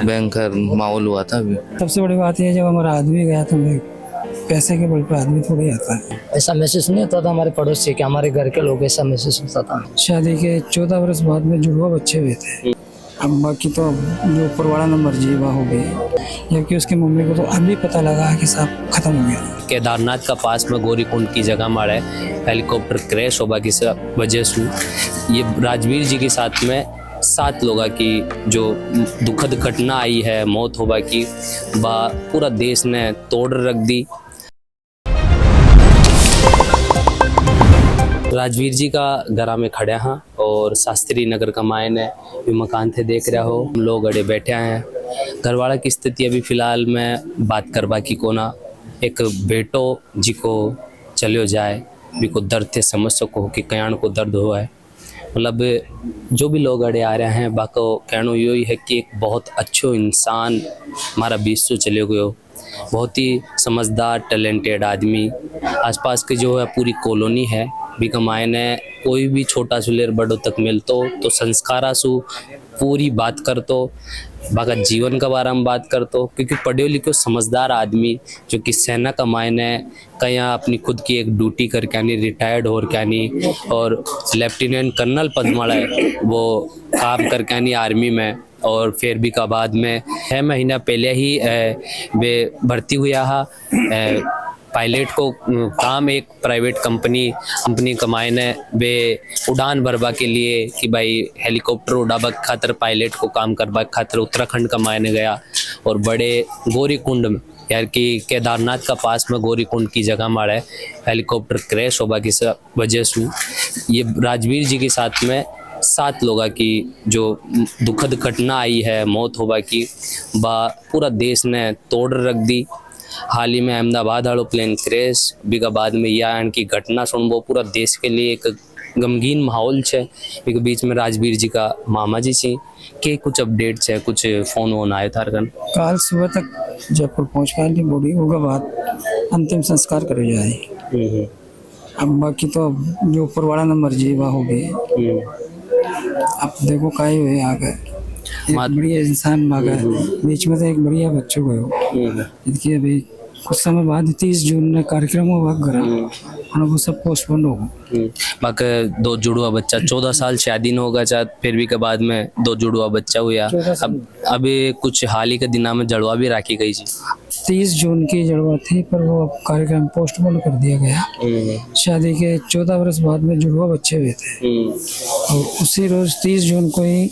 भयंकर माहौल हुआ था अभी। सबसे बड़ी बात यह जब हमारा आदमी गया तो भाई पैसे के बल पर आदमी थोड़ी आता है। ऐसा महसूस नहीं होता था हमारे पड़ोसी के, हमारे घर के लोग, ऐसा महसूस होता था। शादी के 14 वर्ष बाद में जुड़वा बच्चे हुए थे। अब बाकी तो जो ऊपर वाला नंबर जीवा हो गई, जबकि उसकी मम्मी को तो अभी पता लगा कि साहब खत्म हो गया। केदारनाथ का पास में गौरीकुंड की जगह माड़ा है, हेलीकॉप्टर क्रैश होगा की वजह से ये राजवीर जी के साथ में 7 लोगों की जो दुखद घटना आई है, मौत होगा की पूरा देश ने तोड़ रख दी। राजवीर जी का घरा में खड़े हैं और शास्त्री नगर का मायने ये मकान थे देख रहे हो, हम लोग अड़े बैठे हैं। घरवाला की स्थिति अभी फिलहाल में बात करवा की कोना, एक बेटो जी को चलियो जाए भी को दर्द थे, समझ सको कि कयाण को दर्द हुआ है। मतलब जो भी लोग अड़े आ रहे हैं बाको कहना यही है कि एक बहुत अच्छो इंसान हमारा बीच से चले गयो, बहुत ही समझदार टैलेंटेड आदमी। आसपास के जो है पूरी कॉलोनी है भी कमाए ने कोई भी छोटा से लेर बड़ो तक मिलतो तो संस्कारा सु पूरी बात करतो, बाका जीवन का बारे में बात करतो, क्योंकि पढ़े लिखे समझदार आदमी जो कि सेना का मायने कहीं अपनी खुद की एक ड्यूटी करके आनी, रिटायर्ड हो क्या नहीं, और लेफ्टिनेंट कर्नल पद माड़ा है वो काम करके आनी आर्मी में, और फिर भी का बाद में 6 महीना पहले ही वे भर्ती हुआ है पायलट को काम एक प्राइवेट कंपनी कमाए ने वे उड़ान भरवा के लिए कि भाई हेलीकॉप्टर उड़ावा खातर पायलट को काम करवा खातर उत्तराखंड कमाने गया। और बड़े गौरीकुंड में यार कि केदारनाथ का पास में गौरीकुंड की जगह माड़ा है, हेलीकॉप्टर क्रैश होगा की वजह से ये राजवीर जी के साथ में 7 लोगों की जो दुखद घटना आई है, मौत होगा की पूरा देश ने तोड़ रख दी। हाल ही में अहमदाबाद वालों प्लेन क्रैश बिका बाद में यह की घटना सुन वो पूरा देश के लिए एक गमगीन माहौल है। बिका बीच में राजवीर जी का मामा जी छी के कुछ अपडेट है, कुछ फोन वोन आए था कल सुबह तक जयपुर पहुँच पाएगी बॉडी, होगा बाद अंतिम संस्कार करे जाए। अब बाकी तो जो ऊपर वाला नंबर जीवा हो गई, अब देखो काई हुए आ गए, एक बढ़िया इंसान मांगा बीच में तो एक बढ़िया बच्चों को इसकी अभी कुछ समय बाद 30 जून ने कार्यक्रम हुआ करा और वो सब पोस्टपोन हो गया। बाकी 2 जुड़वा बच्चा 14 साल शादी न होगा चाह फिर भी के बाद में 2 जुड़वा बच्चा हुआ। अब अभी कुछ हाल ही के दिना में जड़वा भी राखी गई थी, 30 जून की जड़वा थी पर वो कार्यक्रम पोस्टपोन कर दिया गया। शादी के 14 वर्ष बाद में जुड़वा बच्चे हुए थे और उसी रोज 30 जून को ही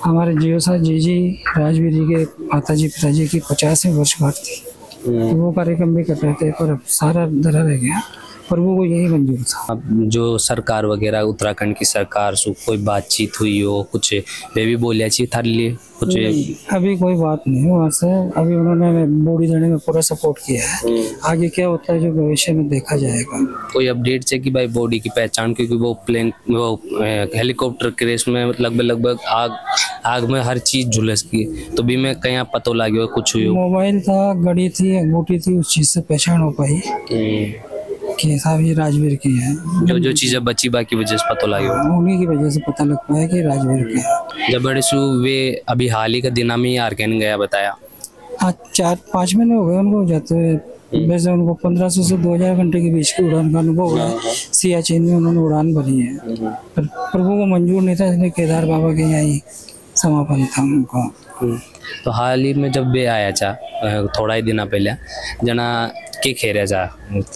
हमारे जियो साहब जी राजवीर जी के माताजी पिताजी की 50वीं वर्षगांठ थी, तो वो कार्यक्रम भी कर रहे थे पर अब सारा धरा रह गया, पर वो यही मंजूर था। अब जो सरकार वगैरह उत्तराखंड की सरकार से कोई बातचीत हुई हो, कुछ वे भी बोलिया चाहिए थारे लिए कुछ? अभी कोई बात नहीं वहाँ से, अभी उन्होंने बॉडी देने में पूरा सपोर्ट किया है। आगे क्या होता है जो भविष्य में देखा जाएगा। कोई अपडेट है कि भाई बॉडी की पहचान, क्योंकि वो हेलीकॉप्टर क्रैश में लगभग आग में हर चीज झुलस की, तो भी मैं कहीं पता लगे कुछ हुई? मोबाइल था, घड़ी थी, अंगूठी थी, उस चीज से पहचान हो पाई कि साहब ये राजवीर की है। जो चीजें बची बाकी वजह से पता लगे, उन्हीं की वजह से पता लग पाया कि राजवीर की है। जब बड़े वे अभी हाल ही का दिना में आर्गेन गया बताया, आज 4-5 महीने हो गए उनको जाते हुए। वैसे उनको 1500 से 2000 घंटे के बीच की उड़ान का अनुभव हुआ है। सियाचिन में उन्होंने उड़ान भरी है पर प्रभु को मंजूर नहीं था, इसलिए केदार बाबा के यहाँ ही समापन था उनका। तो हाल ही में जब वे आया था थोड़ा ही दिन पहले जना के खेरा जा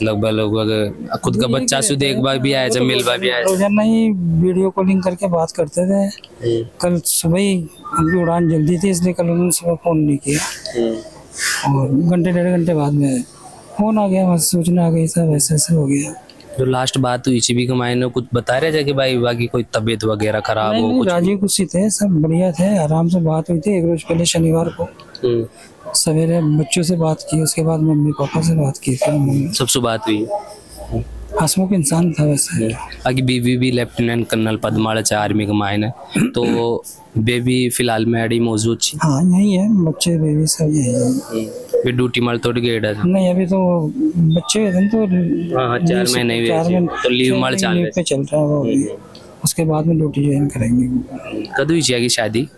लगभग खुद का बच्चा सुध एक बार भी आया था, मिलवा भी आया, रोजाना ही वीडियो कॉलिंग करके बात करते थे। कल सुबह ही उनकी उड़ान जल्दी थी इसलिए कल उन्होंने सुबह फोन नहीं किया और घंटे 1.5 घंटे बाद में फोन आ गया, वहाँ सूचना आ गई सब ऐसे हो गया। जो लास्ट बात हुई भी कमाए ने कुछ बता रहे थे कि भाई बाकी कोई तबीयत वगैरह खराब हो? कुछ राजी खुशी थे, सब बढ़िया थे, आराम से बात हुई थी। एक रोज पहले शनिवार को सवेरे बच्चों से बात की, उसके बाद मम्मी पापा से बात की थी, सबसे बात हुई। हंसमुख इंसान था वैसे। आगे बीवी भी लेफ्टिनेंट कर्नल पद माड़ा चाहे आर्मी के मायने, तो बेबी फिलहाल में अड़ी मौजूद थी? हाँ यही है, बच्चे बेबी सब यही है। वे ड्यूटी मार तोड़ गए नहीं अभी तो बच्चे तो 4 महीने हुए तो लीव मार पे चल रहा है वो, उसके बाद में ड्यूटी ज्वाइन करेंगे। कद हुई चाहिए शादी?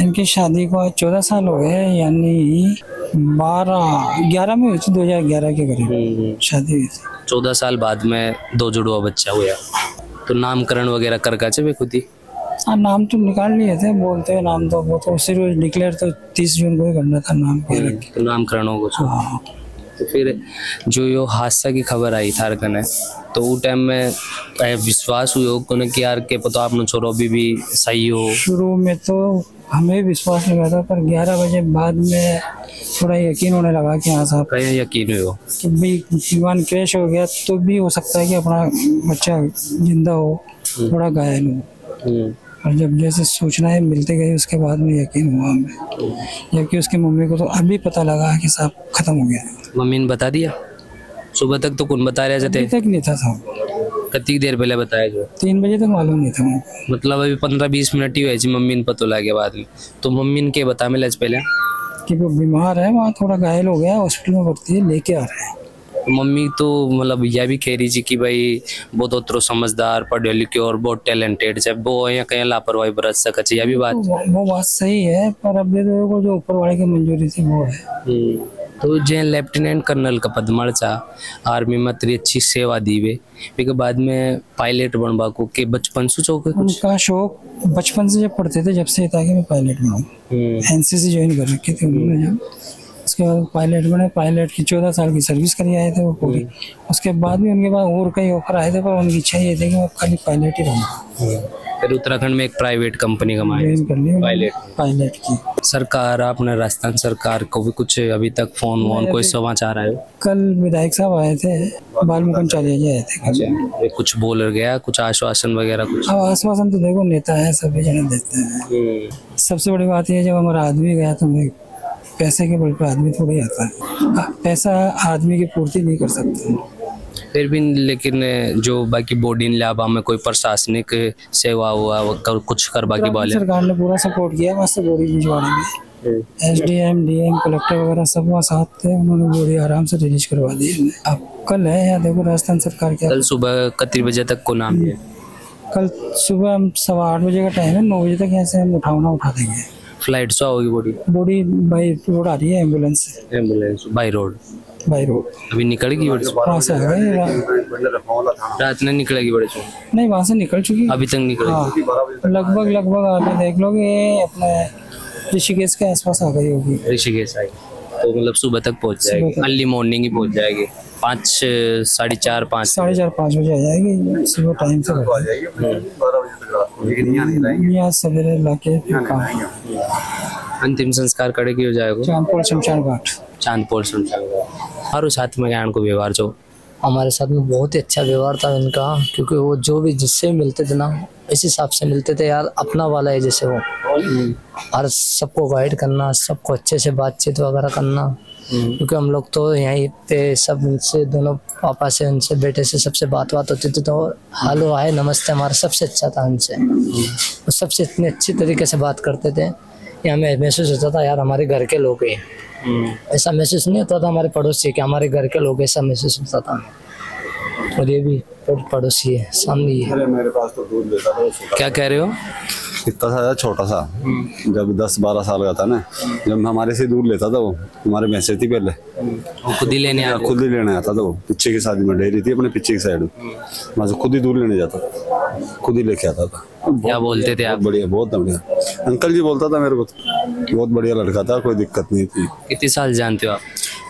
इनकी शादी को 14 साल हो गए, यानी 11 में हुई थी, 2011 के करीब शादी हुई थी। 14 साल बाद में दो जुड़वा बच्चा हुआ, तो नामकरण वगैरह कर का वे खुद ही? हाँ, नाम तो निकाल लिए थे, बोलते हैं नाम तो वो तो उसी रोज डिक्लेयर तो 30 जून को ही करना था नाम के रख के। तो नामकरण हो कुछ। हाँ, तो फिर जो यो हादसा की खबर आई थार कने, तो वो टाइम में विश्वास हुआ कोने कि यार के पता आपने छोरो अभी भी सही हो? शुरू में तो हमें विश्वास नहीं हुआ था, पर 11 बजे बाद में थोड़ा यकीन होने लगा कि हाँ साहब, कहीं यकीन हुआ कि भी विमान क्रैश हो गया तो भी हो सकता है कि अपना बच्चा जिंदा हो, थोड़ा घायल हो। और जब जैसे सूचनाएं मिलती गई उसके बाद में यकीन हुआ हमें, जबकि उसकी मम्मी को तो अभी पता लगा कि साहब खत्म हो गया। मम्मी ने बता दिया? सुबह तक तो कौन बता रहे जाते? अभी तक नहीं था साहब, कितनी देर पहले बताया जो? 3 बजे तक मालूम नहीं था मुझे। मतलब अभी 15-20 मिनट ही हुए जी मम्मी ने पता लगे बाद में। तो मम्मी ने क्या बता मिला पहले? कि वो बीमार है, वहाँ थोड़ा घायल हो गया, हॉस्पिटल में भर्ती है, लेके आ रहे हैं। मम्मी तो मतलब यह भी कह रही थी कि भाई बहुत उतरो समझदार, पढ़े लिखे और बहुत टैलेंटेड है, वो यहाँ कहीं लापरवाही बरत सके, यह भी बात? वो बात सही है, पर अब वो जो ऊपर वाले की मंजूरी थी वो है। तो जे लेफ्टिनेंट कर्नल का पद मर चा, आर्मी में इतनी अच्छी सेवा दी वे, फिर बाद में पायलट बनवा को के बचपन से चौक उनका शौक बचपन से जब पढ़ते थे, जब से था कि मैं पायलट बनाऊँ। एनसीसी ज्वाइन कर रखी थी उन्होंने, जब उसके बाद पायलट बने। पायलट की 14 साल की सर्विस करी आए थे वो पूरी। उसके बाद भी उनके पास और कई ऑफर आए थे, पर उनकी इच्छा ये थी कि मैं खाली पायलट ही रहूँगा। फिर उत्तराखंड में एक प्राइवेट कंपनी का पायलट की। सरकार, आपने राजस्थान सरकार को भी कुछ अभी तक फोन कोई समाचार आए? कल विधायक साहब आए थे, बालमुकुंद चालिया जी आए थे। कुछ बोल गया, कुछ आश्वासन वगैरह कुछ? आश्वासन तो देखो नेता है, सभी जने देते हैं। सबसे बड़ी बात यह, जब हमारा आदमी गया तो पैसे के बल पर आदमी थोड़ी आता है, पैसा आदमी की पूर्ति नहीं कर सकता। फिर भी लेकिन जो बाकी बॉडी लैब में कोई प्रशासनिक सेवा हुआ कुछ करवा की बोले? सरकार ने पूरा सपोर्ट किया वहाँ से बॉडी भिजवाने में। एसडीएम, डीएम, कलेक्टर वगैरह सब वहाँ साथ थे, उन्होंने बॉडी आराम से रिलीज करवा दी। अब कल है यहाँ देखो राजस्थान सरकार क्या। कल सुबह कितने बजे तक को नाम है? कल सुबह 8:15 बजे का टाइम है, 9 बजे तक यहाँ से हम उठा देंगे। फ्लाइट से होगी बॉडी बाई रोड आ रही है, एम्बुलेंस बाई रोड। अभी निकलेगी वहाँ से? आ गए रात में निकलेगी बड़े से? नहीं, वहाँ से निकल चुकी, अभी तक निकलेगी। हाँ, लगभग आप देख लोगे अपने ऋषिकेश के आसपास आ गई होगी। ऋषिकेश आई तो मतलब सुबह तक पहुँच जाएगी, अर्ली मॉर्निंग ही पहुँच जाएगी। 4:30 5 बजे आ जाएगी, सुबह टाइम से यहाँ सवेरे लाके। अंतिम संस्कार कड़े की हो जाएगा चांदपोल शमशान घाट। और साथ में ज्ञान को व्यवहार जो हमारे साथ में बहुत ही अच्छा व्यवहार था इनका, क्योंकि वो जो भी जिससे मिलते थे ना, इस हिसाब से मिलते थे यार, अपना वाला है जैसे वो। और सबको गाइड करना, सबको अच्छे से बातचीत वगैरह करना, क्योंकि हम लोग तो यहीं पे सब उनसे, दोनों पापा से, उनसे बेटे से सबसे बात होती थी, तो हेलो हाय नमस्ते हमारा सबसे अच्छा था उनसे। वो सबसे इतने अच्छी तरीके से बात करते थे, ये हमें महसूस होता था यार हमारे घर के लोग हैं। ऐसा महसूस नहीं होता था हमारे पड़ोसी के, हमारे घर के लोग, ऐसा महसूस होता था। और ये भी पड़ोसी है, सामने ही है। मेरे पास तो दूध लेता था। क्या कह रहे हो? इतना सा छोटा सा, जब 10-12 साल का था ना, जब हमारे से दूध लेता था वो, हमारे भैंसे थी पहले, खुद ही लेने आता था वो। पीछे की शादी में डेयरी थी अपने पीछे की साइड, वहाँ से खुद ही दूध लेने जाता था, खुद ही लेके आता था। क्या बोलते थे आप? बढ़िया, बहुत बढ़िया अंकल जी बोलता था मेरे को, बहुत बढ़िया लड़का था, कोई दिक्कत नहीं थी। कितने साल जानते हो आप?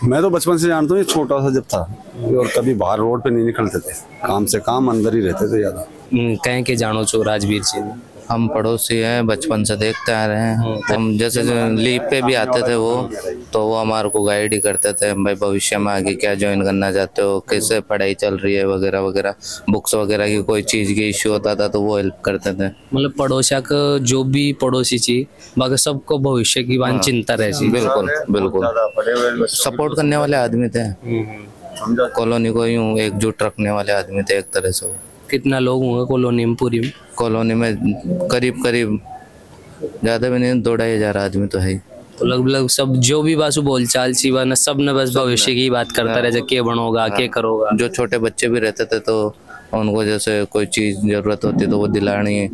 मैं तो बचपन से जानता हूँ, ये छोटा सा जब था, और कभी बाहर रोड पे नहीं निकलते थे, काम से काम अंदर ही रहते थे ज्यादा। कहें के जानो चो राजवीर जी? हम पड़ोसी हैं, बचपन से देखते आ रहे हैं। हम जैसे लीव पे भी आते थे वो, तो वो हमारे को गाइड ही करते थे, भाई भविष्य में आगे क्या ज्वाइन करना चाहते हो, कैसे पढ़ाई चल रही है वगैरह वगैरह, बुक्स वगैरह की कोई चीज़ की इश्यू होता था तो वो हेल्प करते थे। मतलब पड़ोसा का जो भी पड़ोसी थी, बाकी सबको भविष्य की बात चिंता रहती। बिल्कुल सपोर्ट करने वाले आदमी थे, कॉलोनी को यूँ एकजुट रखने वाले आदमी थे एक तरह से। कितना लोग होंगे कॉलोनी में? पूरी कॉलोनी में करीब ज़्यादा भी नहीं, 2-2.5 हज़ार आदमी तो है। तो लगभग सब जो भी बासु बोलचाल सी ना, सब ने बस भविष्य की बात करता रहे, क्या बनोगा, क्या करोगा। जो छोटे बच्चे भी रहते थे तो उनको जैसे कोई चीज़ ज़रूरत होती तो वो दिलानी,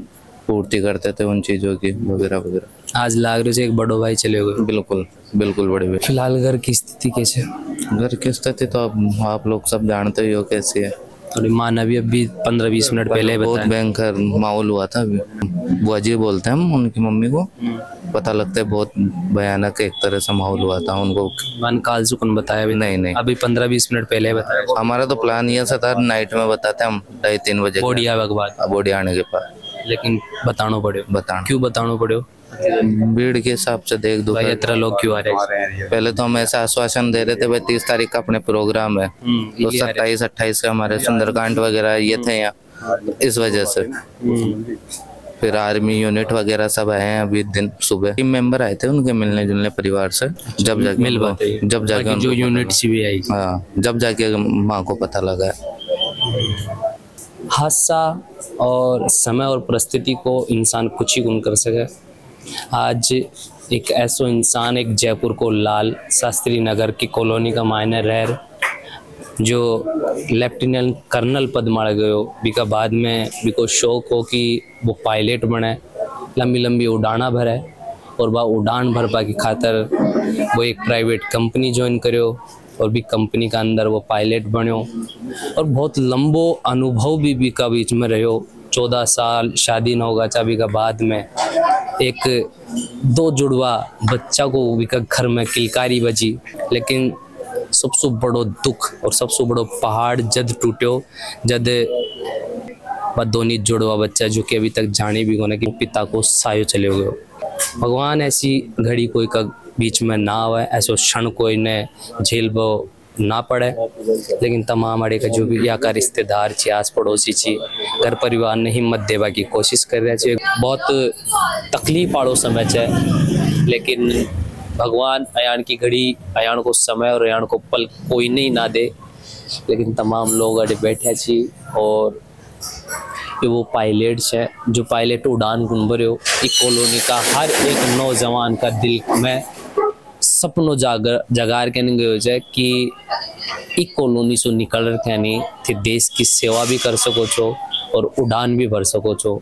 पूर्ति करते थे उन चीज़ों की वगैरह वगैरह। आज लाग रहे एक बड़ो भाई चले गए। बिल्कुल बिल्कुल बड़े भाई। फिलहाल घर की स्थिति कैसे? घर की स्थिति तो अब आप लोग सब जानते ही हो कैसी है। थोड़ी माँ ने अभी 15-20 मिनट पहले ही बहुत बताया। भयंकर माहौल हुआ था अभी। बुआ जी बोलते हैं हम उनकी मम्मी को, पता लगता है बहुत भयानक एक तरह से माहौल हुआ था उनको। मन काल सुकन बताया भी नहीं नहीं, अभी 15-20 मिनट पहले ही बताया। हमारा तो प्लान ये सा था नाइट में बताते हम 2:30 बजे बॉडी आवे के बाद, बॉडी आने के बाद, लेकिन बताना पड़े। बताना क्यों बताना पड़े? भीड़ के हिसाब से देख दो। भाई इतना लोग क्यों आ रहे हैं? पहले तो हम ऐसा आश्वासन दे रहे थे भाई 30 तारीख का अपने प्रोग्राम है, तो 27-28 का हमारे सुंदरकांड वगैरह ये थे यहाँ, इस वजह से फिर आर्मी यूनिट वगैरह सब आए हैं। अभी दिन सुबह टीम मेंबर आए थे उनके मिलने जुलने परिवार से, जब जाके मिल बात है। जब जाके जो उनको यूनिट सी भी आई। हाँ, जब जाके माँ को पता लगा। हादसा और समय और परिस्थिति को इंसान कुछ ही गुण कर सके। आज एक ऐसा इंसान एक जयपुर को लाल शास्त्री नगर की कॉलोनी का मायने रह जो लेफ्टिनेंट कर्नल पद मार गयो, बिका बाद में बिको शौक हो कि वो पायलट बने, लंबी लंबी उड़ाना भरे और वह उड़ान भरपा की खातर वो एक प्राइवेट कंपनी ज्वाइन करो और भी कंपनी का अंदर वो पायलट बनो और बहुत लंबो अनुभव भी बिका बीच में रहो। 14 साल शादी न होगा चाबी का बाद में एक 2 जुड़वा बच्चा को बिका घर में किलकारी बजी, लेकिन सबसे बड़ो दुख और सबसे बड़ो पहाड़ जद टूटो जद दोनों जुड़वा बच्चा जो कि अभी तक जाने भी कोने कि पिता को सायो चले गयो। भगवान ऐसी घड़ी कोई का बीच में ना आवे, ऐसा क्षण कोई ने झेल वो ना पड़े, लेकिन तमाम अड़े का जो भी यहाँ का रिश्तेदार छी, आस पड़ोसी छी, घर परिवार ने हिम्मत देवा की कोशिश कर रहे छे। बहुत तकलीफ आड़ो समय है, लेकिन भगवान अयान की घड़ी अयान को समय और अयान को पल कोई नहीं ना दे, लेकिन तमाम लोग अड़े बैठे छी और ये वो पायलट है जो पायलट उड़ान गुनबरो इस कॉलोनी का हर एक नौजवान का दिल में सपनों जगार के नहीं गयो है कि एक कॉलोनी से निकल के नहीं थे देश की सेवा भी कर सको छो और उड़ान भी भर सको छो।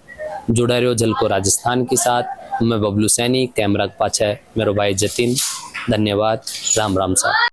जुड़ा रहो झलको राजस्थान के साथ। मैं बबलू सैनी, कैमरा के पाछे मेरो भाई जतिन। धन्यवाद। राम राम साहब।